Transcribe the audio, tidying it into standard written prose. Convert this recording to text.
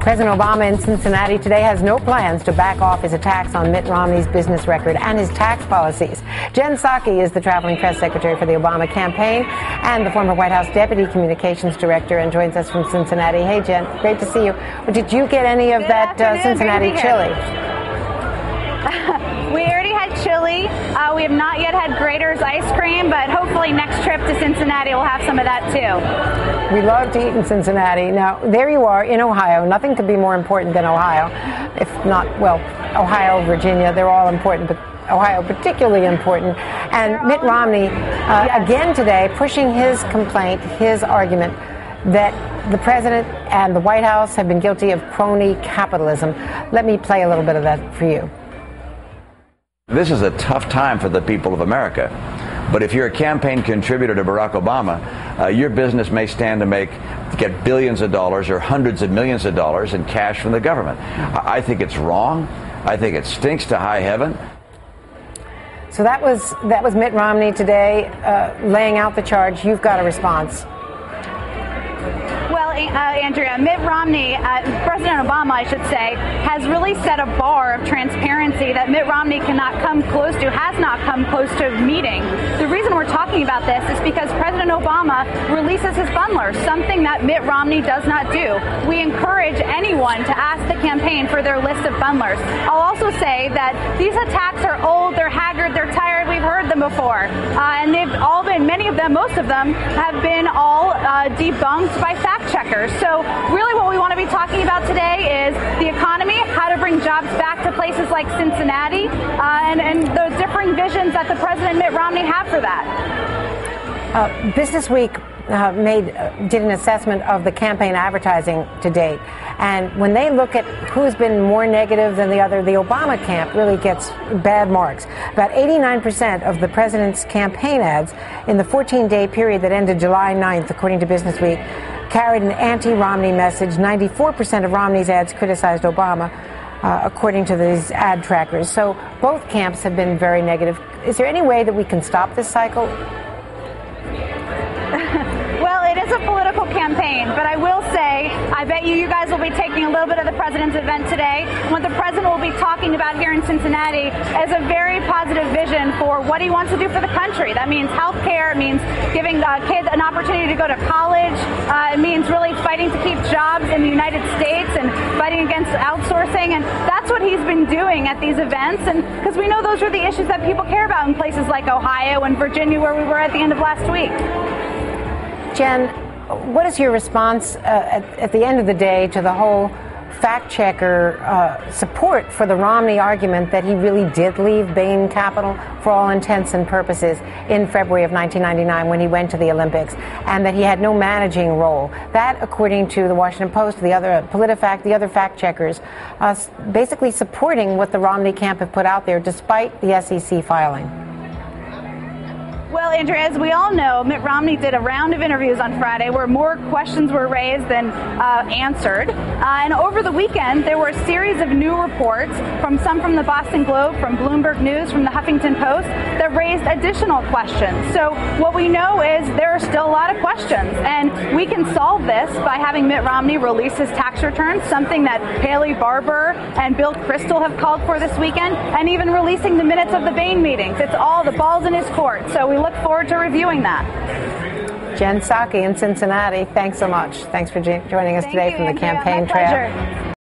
President Obama in Cincinnati today has no plans to back off his attacks on Mitt Romney's business record and his tax policies. Jen Psaki is the traveling press secretary for the Obama campaign and the former White House deputy communications director, and joins us from Cincinnati. Hey, Jen, great to see you. Did you get any of that Cincinnati chili? We already had chili. We have not yet had Grater's ice cream, but hopefully next trip to Cincinnati we'll have some of that too. We love to eat in Cincinnati. Now, there you are in Ohio. Nothing could be more important than Ohio. If not, well, Ohio, Virginia, they're all important, but Ohio particularly important. And Mitt Romney, again today, pushing his complaint, his argument that the president and the White House have been guilty of crony capitalism. Let me play a little bit of that for you. This is a tough time for the people of America. But if you're a campaign contributor to Barack Obama, your business may stand to get billions of dollars or hundreds of millions of dollars in cash from the government. I think it's wrong. I think it stinks to high heaven. So that was Mitt Romney today laying out the charge. You've got a response. Well, Andrea, Mitt Romney, President Obama, I should say, has really set a bar of transparency that Mitt Romney has not come close to meeting. The reason we're talking about this is because President Obama releases his bundlers, something that Mitt Romney does not do. We encourage anyone to ask the campaign for their list of bundlers. I'll also say that these attacks are old, they're haggard, they're tired. We've heard them before. And they've all been, most of them have been all debunked by fact checkers. So really what we want to be talking about today is the economy, how to bring jobs back to places like Cincinnati, and the differing visions that the President Mitt Romney have for that. Business Week did an assessment of the campaign advertising to date. And when they look at who's been more negative than the other, the Obama camp really gets bad marks. About 89% of the president's campaign ads in the 14-day period that ended July 9th, according to Business Week, carried an anti-Romney message. 94% of Romney's ads criticized Obama, according to these ad trackers. So both camps have been very negative. Is there any way that we can stop this cycle? Well, it is a political campaign, but I will say, I bet you guys will be taking a little bit of the president's event today. What the president will be talking about here in Cincinnati is a very positive vision for what he wants to do for the country. That means health care, it means giving kids an opportunity to go to college, it means really fighting to keep jobs in the United States and fighting against outsourcing, and that's what he's been doing at these events, and because we know those are the issues that people care about in places like Ohio and Virginia, where we were at the end of last week. Jen, what is your response at the end of the day to the whole fact checker support for the Romney argument that he really did leave Bain Capital for all intents and purposes in February of 1999 when he went to the Olympics, and that he had no managing role? That, according to the Washington Post, the other PolitiFact, the other fact checkers, basically supporting what the Romney camp have put out there despite the SEC filing. Well, Andrea, as we all know, Mitt Romney did a round of interviews on Friday where more questions were raised than answered. And over the weekend, there were a series of new reports, some from the Boston Globe, from Bloomberg News, from the Huffington Post, that raised additional questions. So what we know is there are still a lot of questions. And we can solve this by having Mitt Romney release his tax returns, something that Haley Barbour and Bill Kristol have called for this weekend, and even releasing the minutes of the Bain meetings. It's all the ball's in his court. So we look forward to reviewing that. Jen Psaki in Cincinnati, thanks so much. Thanks for joining us today from the campaign trail. My pleasure.